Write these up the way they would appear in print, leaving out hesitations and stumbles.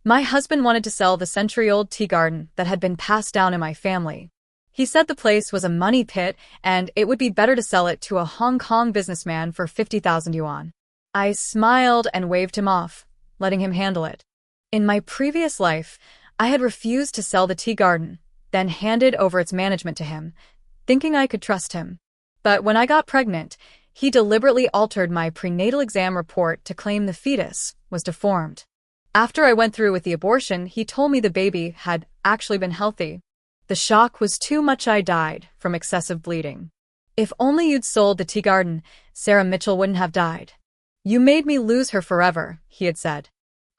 My husband wanted to sell the century-old tea garden that had been passed down in my family. He said the place was a money pit and it would be better to sell it to a Hong Kong businessman for 50,000 yuan. I smiled and waved him off, letting him handle it. In my previous life, I had refused to sell the tea garden, then handed over its management to him, thinking I could trust him. But when I got pregnant, he deliberately altered my prenatal exam report to claim the fetus was deformed. After I went through with the abortion, he told me the baby had actually been healthy. The shock was too much. I died from excessive bleeding. If only you'd sold the tea garden, Sarah Mitchell wouldn't have died. You made me lose her forever, he had said.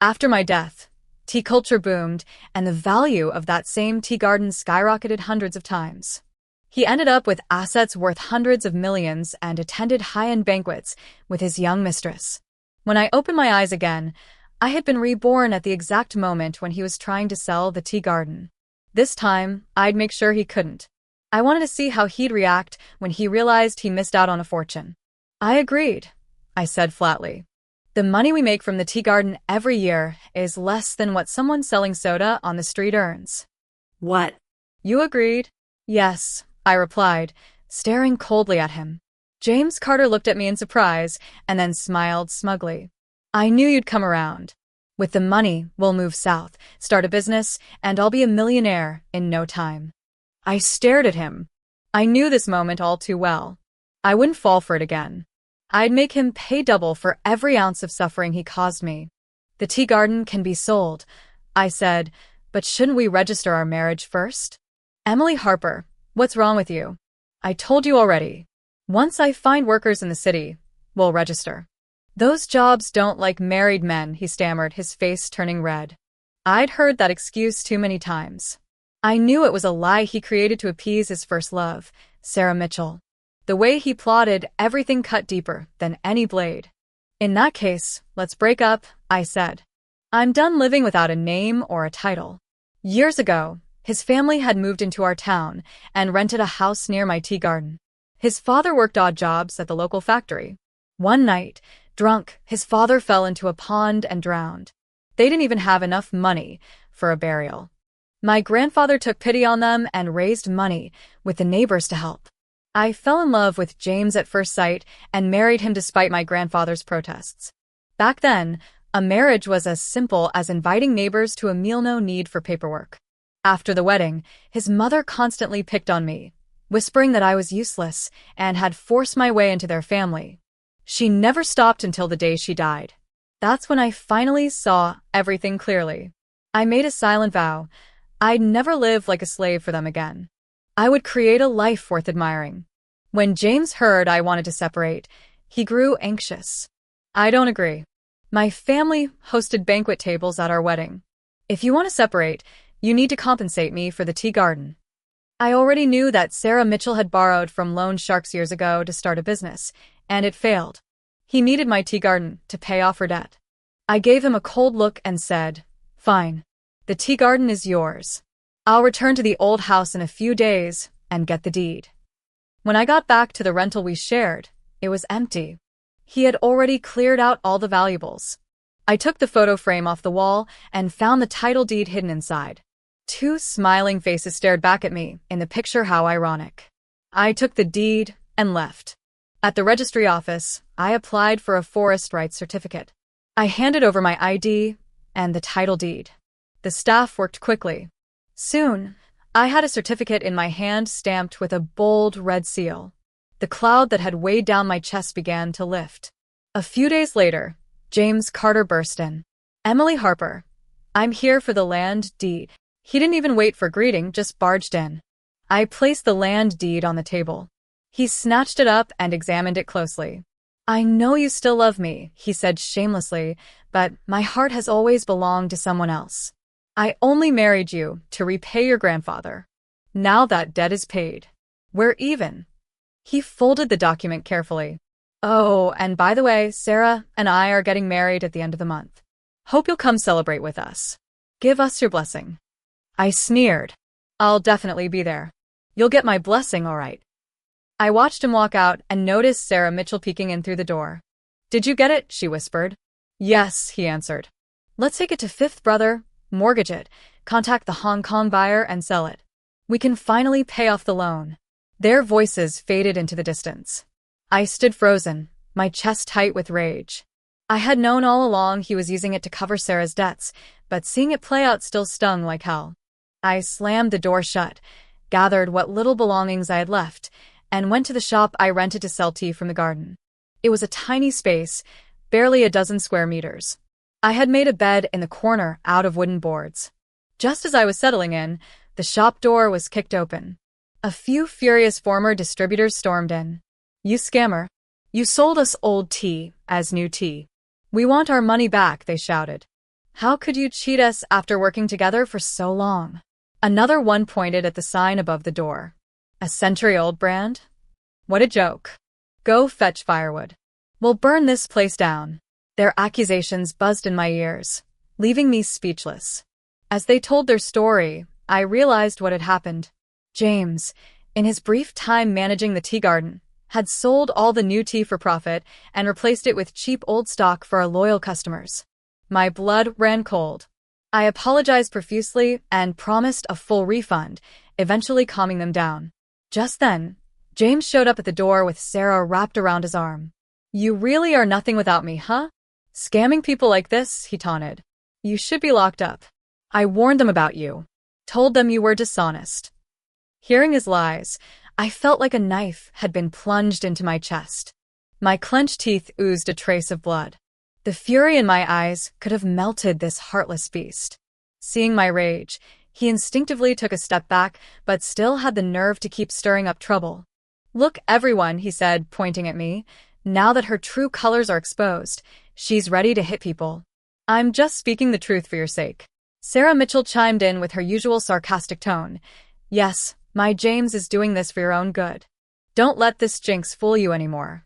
After my death, tea culture boomed, and the value of that same tea garden skyrocketed hundreds of times. He ended up with assets worth hundreds of millions and attended high-end banquets with his young mistress. When I opened my eyes again, I had been reborn at the exact moment when he was trying to sell the tea garden. This time, I'd make sure he couldn't. I wanted to see how he'd react when he realized he missed out on a fortune. I agreed, I said flatly. The money we make from the tea garden every year is less than what someone selling soda on the street earns. What? You agreed? Yes, I replied, staring coldly at him. James Carter looked at me in surprise and then smiled smugly. I knew you'd come around. With the money, we'll move south, start a business, and I'll be a millionaire in no time. I stared at him. I knew this moment all too well. I wouldn't fall for it again. I'd make him pay double for every ounce of suffering he caused me. The tea garden can be sold, I said, but shouldn't we register our marriage first? Emily Harper, what's wrong with you? I told you already. Once I find workers in the city, we'll register. Those jobs don't like married men, he stammered, his face turning red. I'd heard that excuse too many times. I knew it was a lie he created to appease his first love, Sarah Mitchell. The way he plotted, everything cut deeper than any blade. In that case, let's break up, I said. I'm done living without a name or a title. Years ago, his family had moved into our town and rented a house near my tea garden. His father worked odd jobs at the local factory. One night, drunk, his father fell into a pond and drowned. They didn't even have enough money for a burial. My grandfather took pity on them and raised money with the neighbors to help. I fell in love with James at first sight and married him despite my grandfather's protests. Back then, a marriage was as simple as inviting neighbors to a meal, no need for paperwork. After the wedding, his mother constantly picked on me, whispering that I was useless and had forced my way into their family. She never stopped until the day she died. That's when I finally saw everything clearly. I made a silent vow. I'd never live like a slave for them again. I would create a life worth admiring. When James heard I wanted to separate, he grew anxious. I don't agree. My family hosted banquet tables at our wedding. If you want to separate, you need to compensate me for the tea garden. I already knew that Sarah Mitchell had borrowed from loan sharks years ago to start a business, and it failed. He needed my tea garden to pay off her debt. I gave him a cold look and said, "Fine. The tea garden is yours. I'll return to the old house in a few days and get the deed." When I got back to the rental we shared, it was empty. He had already cleared out all the valuables. I took the photo frame off the wall and found the title deed hidden inside. Two smiling faces stared back at me in the picture. How ironic. I took the deed and left. At the registry office, I applied for a forest rights certificate. I handed over my ID and the title deed. The staff worked quickly. Soon, I had a certificate in my hand stamped with a bold red seal. The cloud that had weighed down my chest began to lift. A few days later, James Carter burst in. "Emily Harper, I'm here for the land deed." He didn't even wait for greeting, just barged in. I placed the land deed on the table. He snatched it up and examined it closely. "I know you still love me," he said shamelessly, "but my heart has always belonged to someone else. I only married you to repay your grandfather. Now that debt is paid. We're even." He folded the document carefully. "Oh, and by the way, Sarah and I are getting married at the end of the month. Hope you'll come celebrate with us. Give us your blessing." I sneered. "I'll definitely be there. You'll get my blessing, all right." I watched him walk out and noticed Sarah Mitchell peeking in through the door. "Did you get it?" she whispered. "Yes," he answered. "Let's take it to Fifth, brother. mortgage it, contact the Hong Kong buyer and sell it. We can finally pay off the loan. Their voices faded into the distance. I stood frozen, my chest tight with rage. I had known all along he was using it to cover Sarah's debts, but seeing it play out still stung like hell. I slammed the door shut, gathered what little belongings I had left, and went to the shop I rented to sell tea from the garden. It was a tiny space, barely a dozen square meters. I had made a bed in the corner out of wooden boards. Just as I was settling in, the shop door was kicked open. A few furious former distributors stormed in. "You scammer. You sold us old tea as new tea. We want our money back," they shouted. "How could you cheat us after working together for so long?" Another one pointed at the sign above the door. "A century-old brand? What a joke. Go fetch firewood. We'll burn this place down." Their accusations buzzed in my ears, leaving me speechless. As they told their story, I realized what had happened. James, in his brief time managing the tea garden, had sold all the new tea for profit and replaced it with cheap old stock for our loyal customers. My blood ran cold. I apologized profusely and promised a full refund, eventually calming them down. Just then, James showed up at the door with Sarah wrapped around his arm. "You really are nothing without me, huh? Scamming people like this," he taunted. "You should be locked up. I warned them about you. Told them you were dishonest." Hearing his lies, I felt like a knife had been plunged into my chest. My clenched teeth oozed a trace of blood. The fury in my eyes could have melted this heartless beast. Seeing my rage, he instinctively took a step back, but still had the nerve to keep stirring up trouble. "Look, everyone," he said, pointing at me. "Now that her true colors are exposed, she's ready to hit people." "I'm just speaking the truth for your sake." Sarah Mitchell chimed in with her usual sarcastic tone. "Yes, my James is doing this for your own good. Don't let this jinx fool you anymore."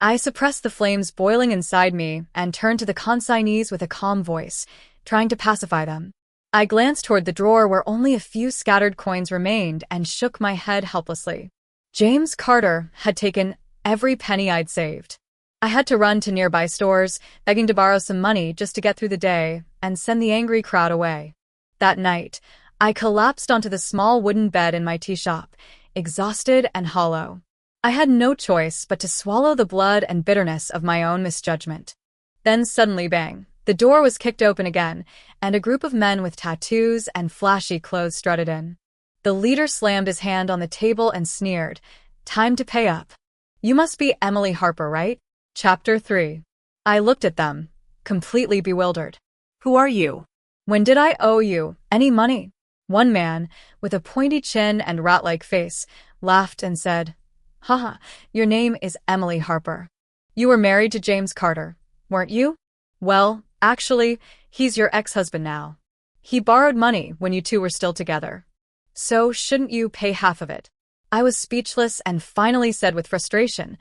I suppressed the flames boiling inside me and turned to the consignees with a calm voice, trying to pacify them. I glanced toward the drawer where only a few scattered coins remained and shook my head helplessly. James Carter had taken every penny I'd saved. I had to run to nearby stores, begging to borrow some money just to get through the day and send the angry crowd away. That night, I collapsed onto the small wooden bed in my tea shop, exhausted and hollow. I had no choice but to swallow the blood and bitterness of my own misjudgment. Then suddenly, bang, the door was kicked open again, and a group of men with tattoos and flashy clothes strutted in. The leader slammed his hand on the table and sneered, "Time to pay up. You must be Emily Harper, right?" Chapter 3. I looked at them, completely bewildered. "Who are you? When did I owe you any money?" One man, with a pointy chin and rat-like face, laughed and said, "Haha, your name is Emily Harper. You were married to James Carter, weren't you? Well, actually, he's your ex-husband now. He borrowed money when you two were still together. So shouldn't you pay half of it?" I was speechless and finally said with frustration,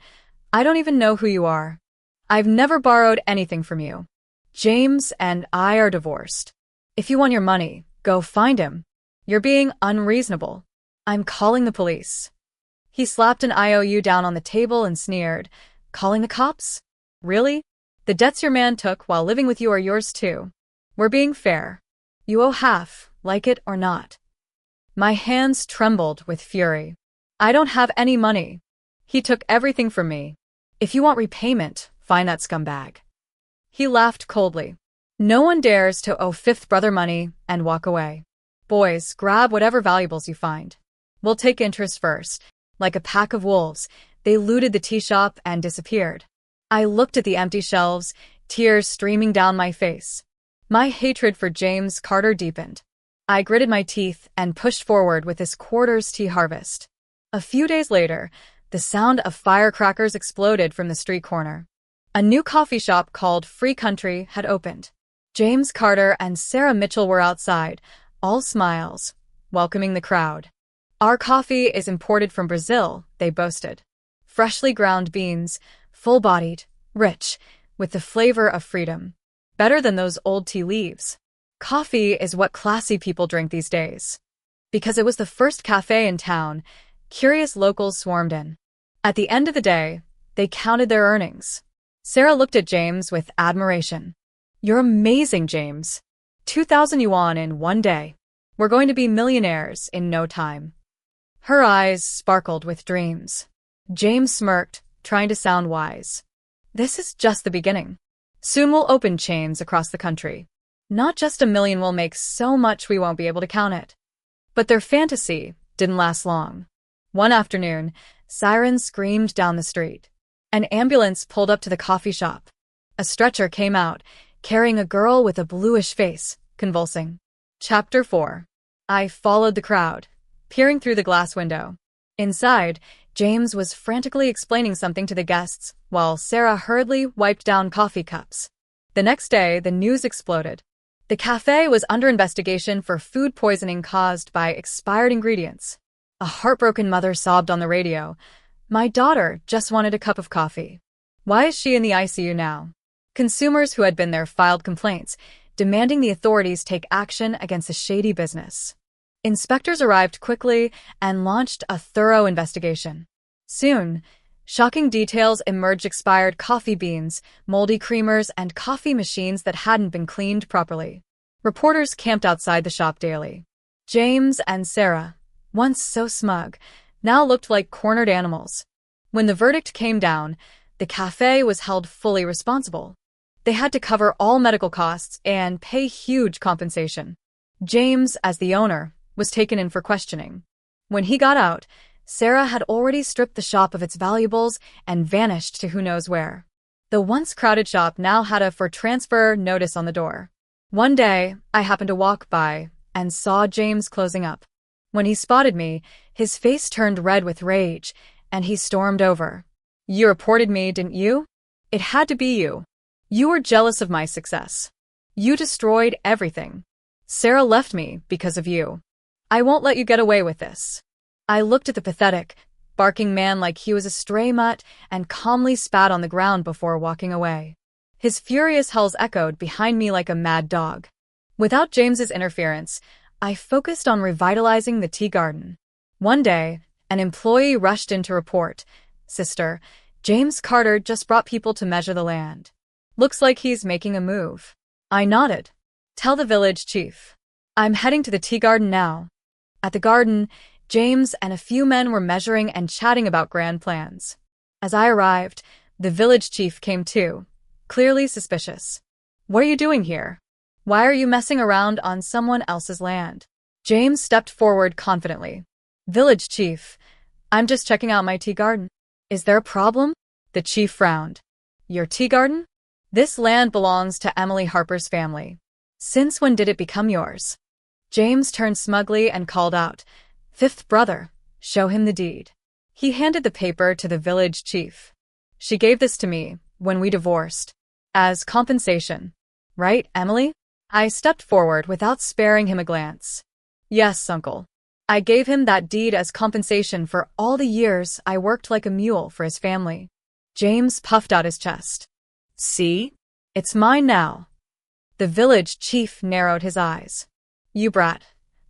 "I don't even know who you are. I've never borrowed anything from you. James and I are divorced. If you want your money, go find him. You're being unreasonable. I'm calling the police." He slapped an IOU down on the table and sneered, "Calling the cops? Really? The debts your man took while living with you are yours too. We're being fair. You owe half, like it or not." My hands trembled with fury. "I don't have any money. He took everything from me. If you want repayment, find that scumbag." He laughed coldly. "No one dares to owe fifth brother money and walk away. Boys, grab whatever valuables you find. We'll take interest first." Like a pack of wolves, they looted the tea shop and disappeared. I looked at the empty shelves, tears streaming down my face. My hatred for James Carter deepened. I gritted my teeth and pushed forward with this quarter's tea harvest. A few days later, the sound of firecrackers exploded from the street corner. A new coffee shop called Free Country had opened. James Carter and Sarah Mitchell were outside, all smiles, welcoming the crowd. "Our coffee is imported from Brazil," they boasted. "Freshly ground beans, full-bodied, rich, with the flavor of freedom. Better than those old tea leaves. Coffee is what classy people drink these days." Because it was the first cafe in town, curious locals swarmed in. At the end of the day, they counted their earnings. Sarah looked at James with admiration. "You're amazing, James. 2,000 yuan in one day. We're going to be millionaires in no time. Her eyes sparkled with dreams. James smirked, trying to sound wise. This is just the beginning. Soon we'll open chains across the country. Not just 1 million will make so much we won't be able to count it. But their fantasy didn't last long. One afternoon, sirens screamed down the street. An ambulance pulled up to the coffee shop. A stretcher came out, carrying a girl with a bluish face, convulsing. Chapter 4. I followed the crowd, peering through the glass window. Inside, James was frantically explaining something to the guests, while Sarah hurriedly wiped down coffee cups. The next day, the news exploded. The cafe was under investigation for food poisoning caused by expired ingredients. A heartbroken mother sobbed on the radio. My daughter just wanted a cup of coffee. Why is she in the ICU now? Consumers who had been there filed complaints, demanding the authorities take action against the shady business. Inspectors arrived quickly and launched a thorough investigation. Soon, shocking details emerged: expired coffee beans, moldy creamers, and coffee machines that hadn't been cleaned properly. Reporters camped outside the shop daily. James and Sarah, once so smug, now looked like cornered animals. When the verdict came down, the cafe was held fully responsible. They had to cover all medical costs and pay huge compensation. James, as the owner, was taken in for questioning. When he got out, Sarah had already stripped the shop of its valuables and vanished to who knows where. The once crowded shop now had a for transfer notice on the door. One day, I happened to walk by and saw James closing up. When he spotted me, his face turned red with rage, and he stormed over. You reported me, didn't you? It had to be you. You were jealous of my success. You destroyed everything. Sarah left me because of you. I won't let you get away with this. I looked at the pathetic, barking man like he was a stray mutt and calmly spat on the ground before walking away. His furious howls echoed behind me like a mad dog. Without James's interference, I focused on revitalizing the tea garden. One day, an employee rushed in to report, "Sister, James Carter just brought people to measure the land. Looks like he's making a move." I nodded. "Tell the village chief. I'm heading to the tea garden now." At the garden, James and a few men were measuring and chatting about grand plans. As I arrived, the village chief came too, clearly suspicious. "What are you doing here? Why are you messing around on someone else's land?" James stepped forward confidently. "Village chief, I'm just checking out my tea garden." "Is there a problem?" The chief frowned. "Your tea garden? This land belongs to Emily Harper's family. Since when did it become yours?" James turned smugly and called out, "Fifth brother, show him the deed." He handed the paper to the village chief. "She gave this to me when we divorced. As compensation. Right, Emily?" I stepped forward without sparing him a glance. "Yes, uncle. I gave him that deed as compensation for all the years I worked like a mule for his family." James puffed out his chest. "See? It's mine now." The village chief narrowed his eyes. "You brat.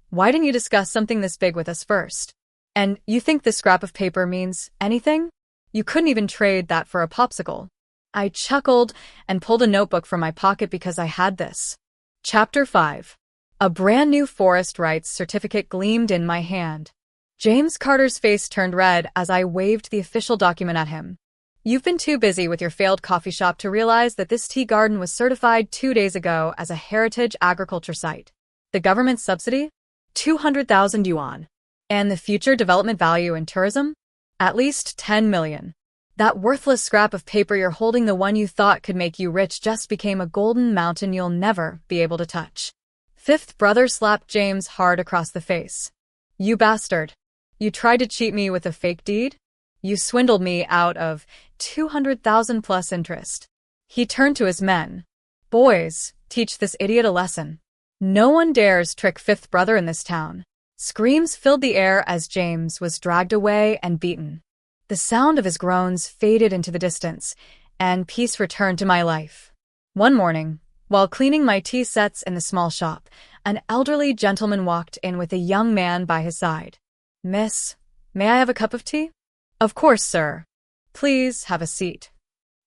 Why didn't you discuss something this big with us first? And you think this scrap of paper means anything? You couldn't even trade that for a popsicle." I chuckled and pulled a notebook from my pocket because I had this. Chapter 5. A brand new forest rights certificate gleamed in my hand. James Carter's face turned red as I waved the official document at him. "You've been too busy with your failed coffee shop to realize that this tea garden was certified 2 days ago as a heritage agriculture site. The government subsidy? 200,000 yuan. And the future development value in tourism? At least 10 million. That worthless scrap of paper you're holding, the one you thought could make you rich, just became a golden mountain you'll never be able to touch." Fifth brother slapped James hard across the face. "You bastard. You tried to cheat me with a fake deed? You swindled me out of 200,000 plus interest." He turned to his men. "Boys, teach this idiot a lesson. No one dares trick fifth brother in this town." Screams filled the air as James was dragged away and beaten. The sound of his groans faded into the distance, and peace returned to my life. One morning, while cleaning my tea sets in the small shop, an elderly gentleman walked in with a young man by his side. "Miss, may I have a cup of tea?" "Of course, sir. Please have a seat."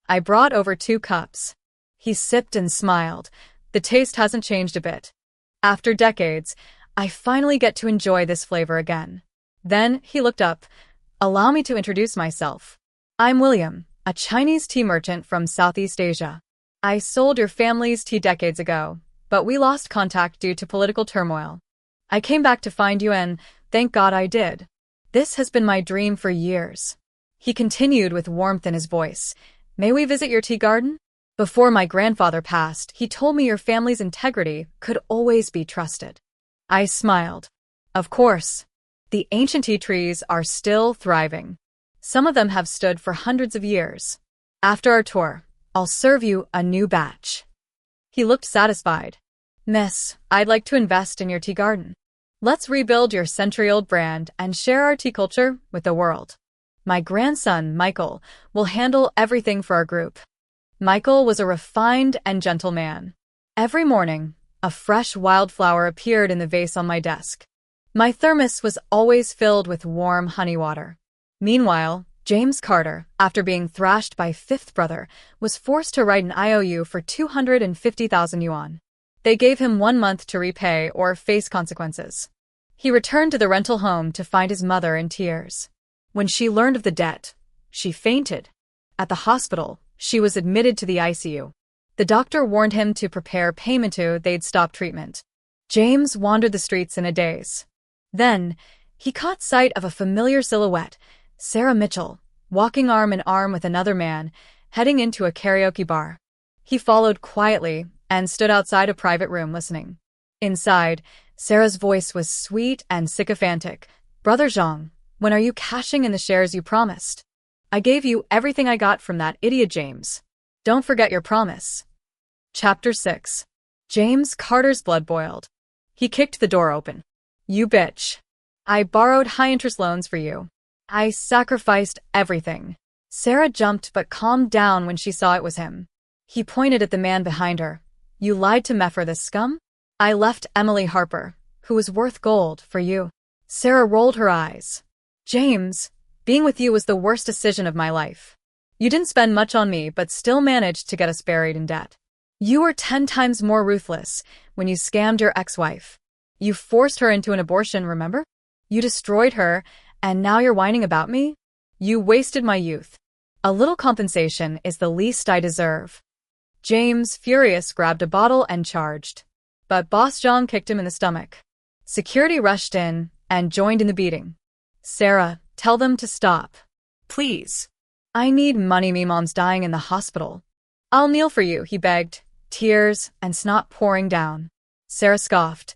I brought over 2 cups. He sipped and smiled. "The taste hasn't changed a bit. After decades, I finally get to enjoy this flavor again. Then he looked up. Allow me to introduce myself. I'm William, a Chinese tea merchant from Southeast Asia. I sold your family's tea decades ago, but we lost contact due to political turmoil. I came back to find you and thank God I did. This has been my dream for years. He continued with warmth in his voice. May we visit your tea garden? Before my grandfather passed, he told me your family's integrity could always be trusted. I smiled. Of course. The ancient tea trees are still thriving. Some of them have stood for hundreds of years. After our tour, I'll serve you a new batch. He looked satisfied. Miss, I'd like to invest in your tea garden. Let's rebuild your century-old brand and share our tea culture with the world. My grandson, Michael, will handle everything for our group. Michael was a refined and gentle man. Every morning, a fresh wildflower appeared in the vase on my desk. My thermos was always filled with warm honey water. Meanwhile, James Carter, after being thrashed by fifth brother, was forced to write an IOU for 250,000 yuan. They gave him 1 month to repay or face consequences. He returned to the rental home to find his mother in tears. When she learned of the debt, she fainted. At the hospital, she was admitted to the ICU. The doctor warned him to prepare payment to they'd stop treatment. James wandered the streets in a daze. Then, he caught sight of a familiar silhouette, Sarah Mitchell, walking arm in arm with another man, heading into a karaoke bar. He followed quietly and stood outside a private room listening. Inside, Sarah's voice was sweet and sycophantic. Brother Zhang, when are you cashing in the shares you promised? I gave you everything I got from that idiot James. Don't forget your promise. Chapter 6. James Carter's blood boiled. He kicked the door open. You bitch. I borrowed high-interest loans for you. I sacrificed everything. Sarah jumped but calmed down when she saw it was him. He pointed at the man behind her. You lied to Meffer, this scum? I left Emily Harper, who was worth gold, for you. Sarah rolled her eyes. James, being with you was the worst decision of my life. You didn't spend much on me but still managed to get us buried in debt. You were 10 times more ruthless when you scammed your ex-wife. You forced her into an abortion, remember? You destroyed her, and now you're whining about me? You wasted my youth. A little compensation is the least I deserve. James, furious, grabbed a bottle and charged. But Boss Zhang kicked him in the stomach. Security rushed in and joined in the beating. Sarah, tell them to stop. Please. I need money, me mom's dying in the hospital. I'll kneel for you, he begged, tears and snot pouring down. Sarah scoffed.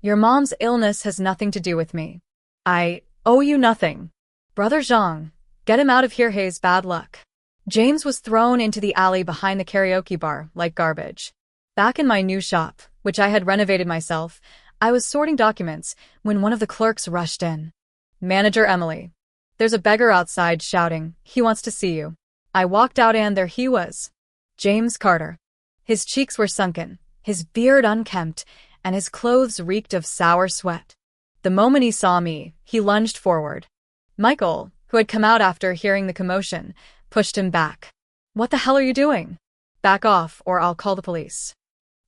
Your mom's illness has nothing to do with me. I owe you nothing. Brother Zhang, get him out of here, Hayes, bad luck. James was thrown into the alley behind the karaoke bar like garbage. Back in my new shop, which I had renovated myself, I was sorting documents when one of the clerks rushed in. Manager Emily. There's a beggar outside shouting, he wants to see you. I walked out and there he was. James Carter. His cheeks were sunken, his beard unkempt, and his clothes reeked of sour sweat. The moment he saw me, he lunged forward. Michael, who had come out after hearing the commotion, pushed him back. What the hell are you doing? Back off or I'll call the police.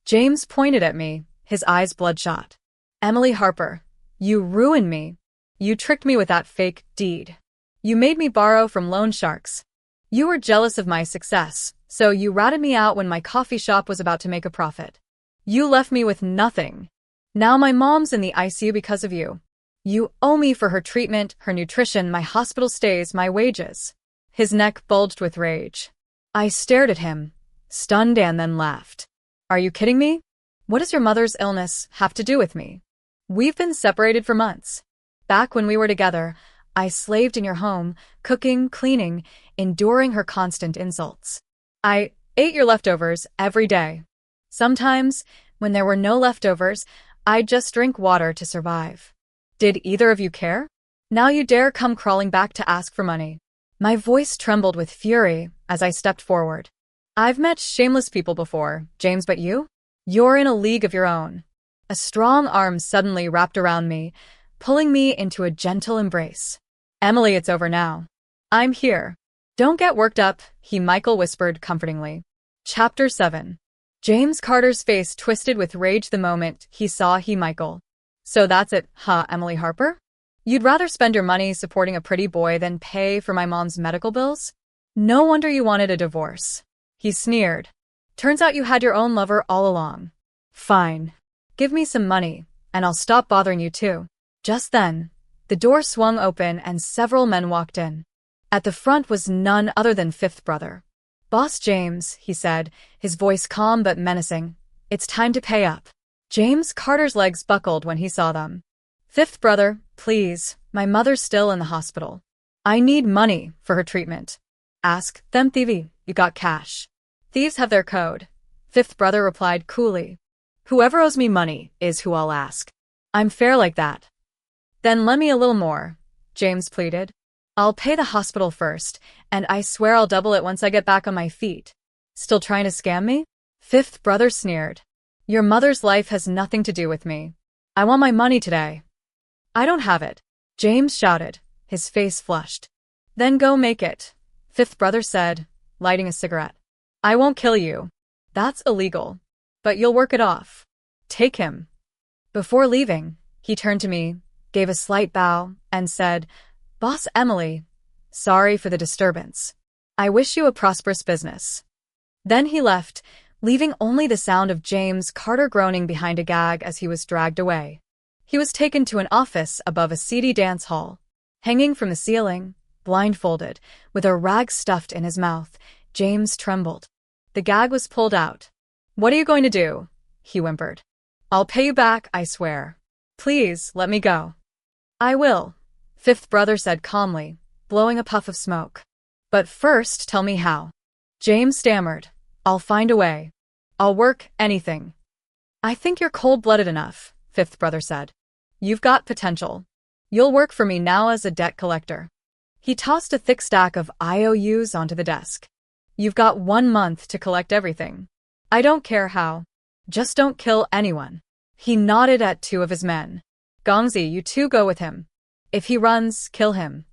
James pointed at me, his eyes bloodshot. Emily Harper, you ruined me. You tricked me with that fake deed. You made me borrow from loan sharks. You were jealous of my success, so you ratted me out when my coffee shop was about to make a profit. You left me with nothing. Now my mom's in the ICU because of you. You owe me for her treatment, her nutrition, my hospital stays, my wages. His neck bulged with rage. I stared at him, stunned, and then laughed. Are you kidding me? What does your mother's illness have to do with me? We've been separated for months. Back when we were together, I slaved in your home, cooking, cleaning, enduring her constant insults. I ate your leftovers every day. Sometimes, when there were no leftovers, I'd just drink water to survive. Did either of you care? Now you dare come crawling back to ask for money. My voice trembled with fury as I stepped forward. I've met shameless people before, James, but you? You're in a league of your own. A strong arm suddenly wrapped around me, pulling me into a gentle embrace. Emily, it's over now. I'm here. Don't get worked up, Michael whispered comfortingly. Chapter 7. James Carter's face twisted with rage the moment he saw Michael. So that's it, huh, Emily Harper? You'd rather spend your money supporting a pretty boy than pay for my mom's medical bills? No wonder you wanted a divorce. He sneered. Turns out you had your own lover all along. Fine. Give me some money, and I'll stop bothering you too. Just then, the door swung open and several men walked in. At the front was none other than fifth brother. Boss James, he said, his voice calm but menacing. It's time to pay up. James Carter's legs buckled when he saw them. Fifth brother, please, my mother's still in the hospital. I need money for her treatment. Ask them, thievy, you got cash. Thieves have their code. Fifth brother replied coolly. Whoever owes me money is who I'll ask. I'm fair like that. Then lend me a little more, James pleaded. I'll pay the hospital first, and I swear I'll double it once I get back on my feet. Still trying to scam me? Fifth brother sneered. Your mother's life has nothing to do with me. I want my money today. I don't have it, James shouted, his face flushed. Then go make it, fifth brother said, lighting a cigarette. I won't kill you. That's illegal. But you'll work it off. Take him. Before leaving, he turned to me, gave a slight bow, and said, Boss Emily, sorry for the disturbance. I wish you a prosperous business. Then he left, leaving only the sound of James Carter groaning behind a gag as he was dragged away. He was taken to an office above a seedy dance hall. Hanging from the ceiling, blindfolded, with a rag stuffed in his mouth, James trembled. The gag was pulled out. What are you going to do? He whimpered. I'll pay you back, I swear. Please, let me go. I will, fifth brother said calmly, blowing a puff of smoke. But first, tell me how. James stammered. I'll find a way. I'll work anything. I think you're cold-blooded enough, fifth brother said. You've got potential. You'll work for me now as a debt collector. He tossed a thick stack of IOUs onto the desk. You've got 1 month to collect everything. I don't care how. Just don't kill anyone. He nodded at 2 of his men. Gongzi, you 2 go with him. If he runs, kill him.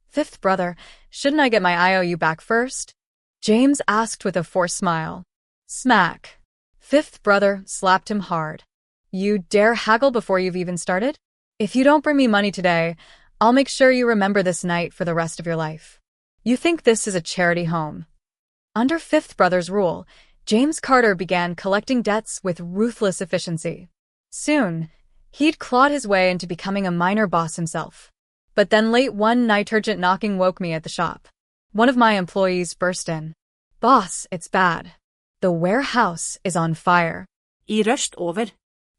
Fifth brother, shouldn't I get my IOU back first? James asked with a forced smile. Smack. Fifth brother slapped him hard. You dare haggle before you've even started? If you don't bring me money today, I'll make sure you remember this night for the rest of your life. You think this is a charity home? Under fifth brother's rule, James Carter began collecting debts with ruthless efficiency. Soon, he'd clawed his way into becoming a minor boss himself. But then late one night urgent knocking woke me at the shop. One of my employees burst in. Boss, it's bad. The warehouse is on fire. I rushed over.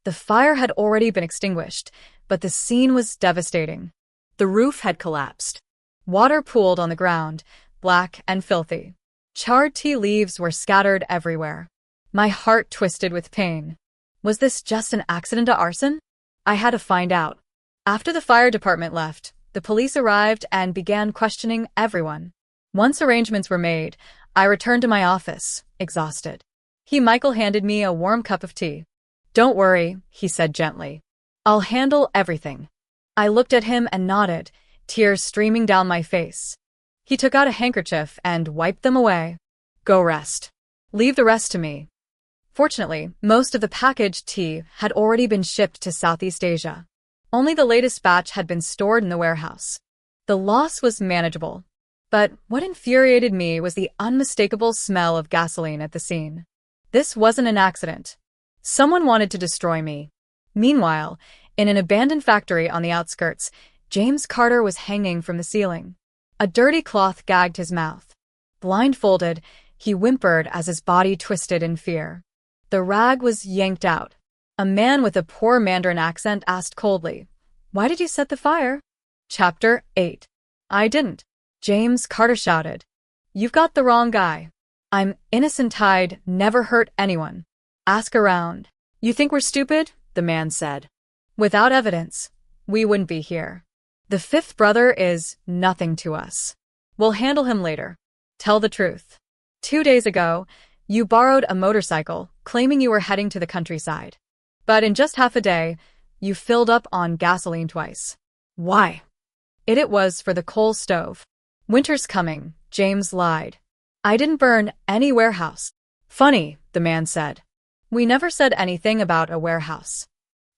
The fire had already been extinguished, but the scene was devastating. The roof had collapsed. Water pooled on the ground, black and filthy. Charred tea leaves were scattered everywhere. My heart twisted with pain. Was this just an accident to arson? I had to find out. After the fire department left, the police arrived and began questioning everyone. Once arrangements were made, I returned to my office, exhausted. Michael handed me a warm cup of tea. Don't worry, he said gently. I'll handle everything. I looked at him and nodded, tears streaming down my face. He took out a handkerchief and wiped them away. Go rest. Leave the rest to me. Fortunately, most of the packaged tea had already been shipped to Southeast Asia. Only the latest batch had been stored in the warehouse. The loss was manageable. But what infuriated me was the unmistakable smell of gasoline at the scene. This wasn't an accident. Someone wanted to destroy me. Meanwhile, in an abandoned factory on the outskirts, James Carter was hanging from the ceiling. A dirty cloth gagged his mouth. Blindfolded, he whimpered as his body twisted in fear. The rag was yanked out. A man with a poor Mandarin accent asked coldly, Why did you set the fire? Chapter 8. I didn't. James Carter shouted. You've got the wrong guy. I'm innocent. I'd never hurt anyone. Ask around. You think we're stupid? The man said. Without evidence, we wouldn't be here. The fifth brother is nothing to us. We'll handle him later. Tell the truth. 2 days ago, you borrowed a motorcycle, claiming you were heading to the countryside. But in just half a day, you filled up on gasoline twice. Why? It was for the coal stove. Winter's coming, James lied. I didn't burn any warehouse. Funny, the man said. We never said anything about a warehouse.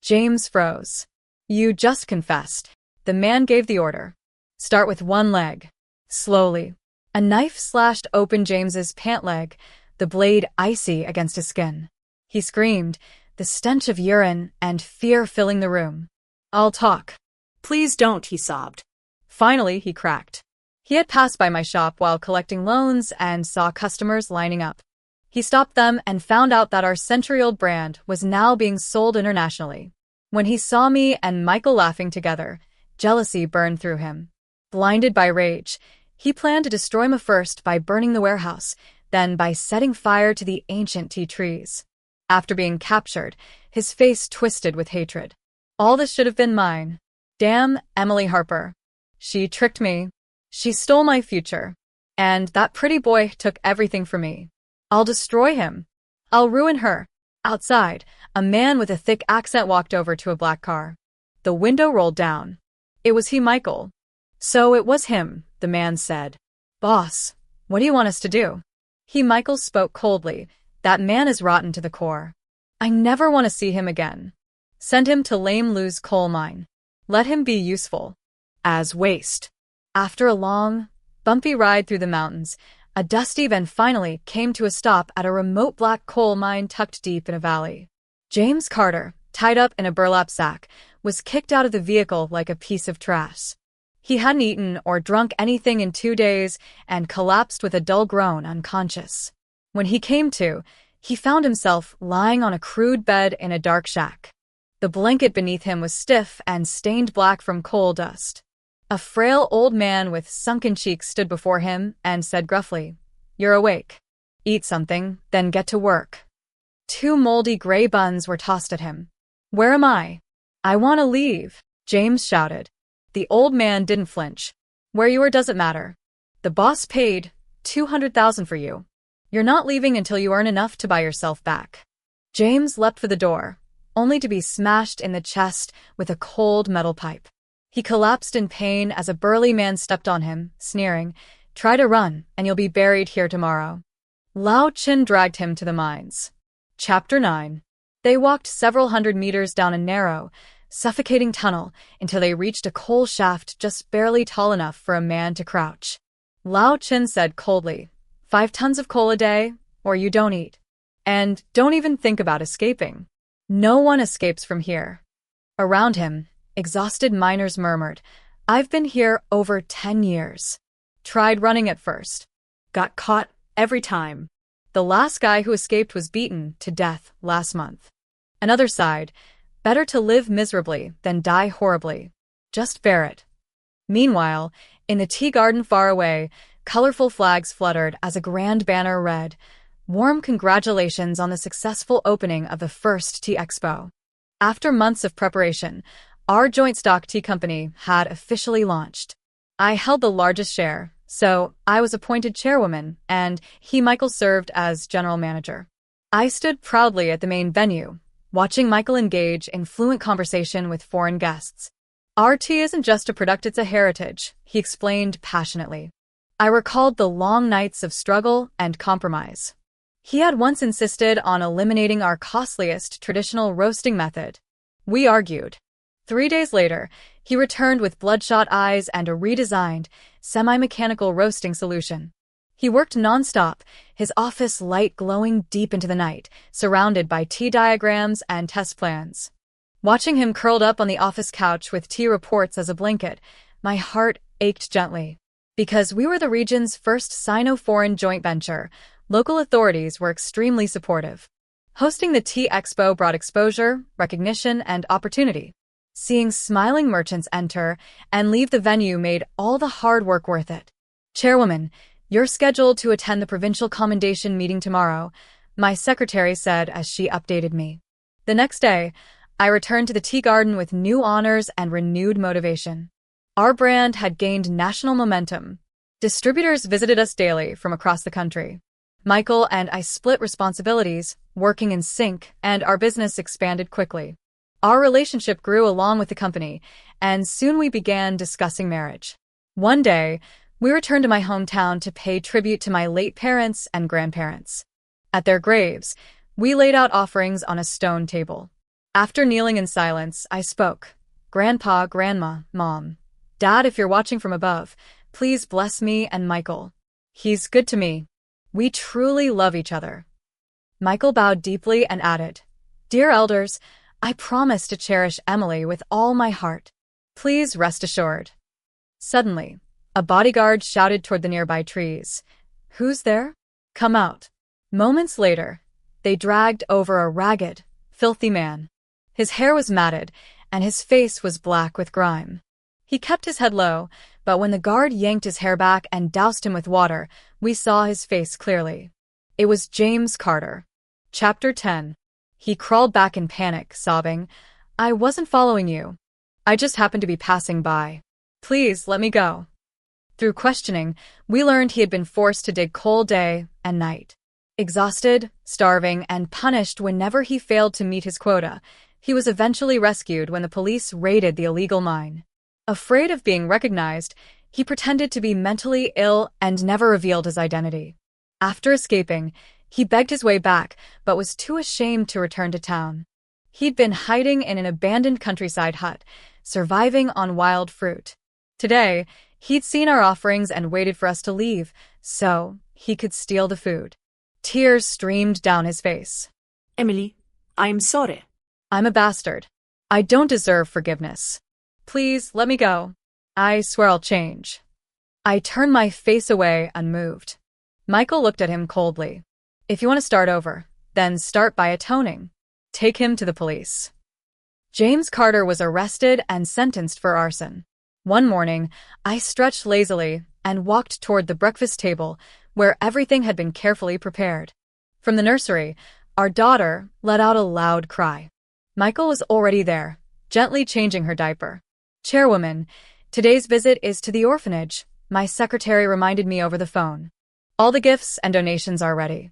James froze. You just confessed. The man gave the order. Start with one leg. Slowly. A knife slashed open James's pant leg, the blade icy against his skin. He screamed, the stench of urine and fear filling the room. I'll talk. Please don't, he sobbed. Finally, he cracked. He had passed by my shop while collecting loans and saw customers lining up. He stopped them and found out that our century-old brand was now being sold internationally. When he saw me and Michael laughing together, jealousy burned through him. Blinded by rage, he planned to destroy me first by burning the warehouse, then by setting fire to the ancient tea trees. After being captured, his face twisted with hatred. All this should have been mine. Damn Emily Harper. She tricked me. She stole my future. And that pretty boy took everything from me. I'll destroy him. I'll ruin her. Outside, a man with a thick accent walked over to a black car. The window rolled down. It was he, Michael. So it was him, the man said. Boss, what do you want us to do? He, Michael, spoke coldly. That man is rotten to the core. I never want to see him again. Send him to Lame Lou's coal mine. Let him be useful. As waste. After a long, bumpy ride through the mountains, a dusty van finally came to a stop at a remote black coal mine tucked deep in a valley. James Carter, tied up in a burlap sack, was kicked out of the vehicle like a piece of trash. He hadn't eaten or drunk anything in 2 days and collapsed with a dull groan, unconscious. When he came to, he found himself lying on a crude bed in a dark shack. The blanket beneath him was stiff and stained black from coal dust. A frail old man with sunken cheeks stood before him and said gruffly, "You're awake. Eat something, then get to work." 2 moldy gray buns were tossed at him. "Where am I?" "I want to leave," James shouted. The old man didn't flinch. "Where you are doesn't matter. The boss paid $200,000 for you. You're not leaving until you earn enough to buy yourself back." James leapt for the door, only to be smashed in the chest with a cold metal pipe. He collapsed in pain as a burly man stepped on him, sneering, "Try to run, and you'll be buried here tomorrow." Lao Chin dragged him to the mines. Chapter 9. They walked several hundred meters down a narrow, suffocating tunnel until they reached a coal shaft just barely tall enough for a man to crouch. Lao Chin said coldly, 5 tons of coal a day, or you don't eat. And don't even think about escaping. No one escapes from here. Around him, exhausted miners murmured, "I've been here over 10 years. Tried running at first. Got caught every time. The last guy who escaped was beaten to death last month." Another sighed, "Better to live miserably than die horribly. Just bear it." Meanwhile, in the tea garden far away, colorful flags fluttered as a grand banner read, "Warm congratulations on the successful opening of the first tea expo." After months of preparation, our joint stock tea company had officially launched. I held the largest share, so I was appointed chairwoman, and he, Michael, served as general manager. I stood proudly at the main venue, watching Michael engage in fluent conversation with foreign guests. "Our tea isn't just a product, it's a heritage," he explained passionately. I recalled the long nights of struggle and compromise. He had once insisted on eliminating our costliest traditional roasting method. We argued. 3 days later, he returned with bloodshot eyes and a redesigned, semi-mechanical roasting solution. He worked nonstop, his office light glowing deep into the night, surrounded by tea diagrams and test plans. Watching him curled up on the office couch with tea reports as a blanket, my heart ached gently. Because we were the region's first Sino-foreign joint venture, local authorities were extremely supportive. Hosting the Tea Expo brought exposure, recognition, and opportunity. Seeing smiling merchants enter and leave the venue made all the hard work worth it. "Chairwoman, you're scheduled to attend the provincial commendation meeting tomorrow," my secretary said as she updated me. The next day, I returned to the tea garden with new honors and renewed motivation. Our brand had gained national momentum. Distributors visited us daily from across the country. Michael and I split responsibilities, working in sync, and our business expanded quickly. Our relationship grew along with the company, and soon we began discussing marriage. One day, we returned to my hometown to pay tribute to my late parents and grandparents. At their graves, We laid out offerings on a stone table. After kneeling in silence, I spoke. Grandpa, Grandma, Mom, Dad, if you're watching from above, please bless me and Michael. He's good to me. We truly love each other. Michael bowed deeply and added, Dear elders, I promise to cherish Emily with all my heart. Please rest assured. Suddenly, a bodyguard shouted toward the nearby trees. Who's there? Come out. Moments later, they dragged over a ragged, filthy man. His hair was matted, and his face was black with grime. He kept his head low, but when the guard yanked his hair back and doused him with water, we saw his face clearly. It was James Carter. Chapter 10. He crawled back in panic, sobbing, I wasn't following you. I just happened to be passing by. Please, let me go. Through questioning, we learned he had been forced to dig coal day and night. Exhausted, starving, and punished whenever he failed to meet his quota, he was eventually rescued when the police raided the illegal mine. Afraid of being recognized, he pretended to be mentally ill and never revealed his identity. After escaping, he begged his way back, but was too ashamed to return to town. He'd been hiding in an abandoned countryside hut, surviving on wild fruit. Today, he'd seen our offerings and waited for us to leave, so he could steal the food. Tears streamed down his face. Emily, I'm sorry. I'm a bastard. I don't deserve forgiveness. Please, let me go. I swear I'll change. I turned my face away, unmoved. Michael looked at him coldly. If you want to start over, then start by atoning. Take him to the police. James Carter was arrested and sentenced for arson. One morning, I stretched lazily and walked toward the breakfast table where everything had been carefully prepared. From the nursery, our daughter let out a loud cry. Michael was already there, gently changing her diaper. Chairwoman, today's visit is to the orphanage, my secretary reminded me over the phone. All the gifts and donations are ready.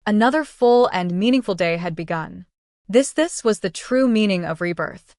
Another full and meaningful day had begun. This was the true meaning of rebirth.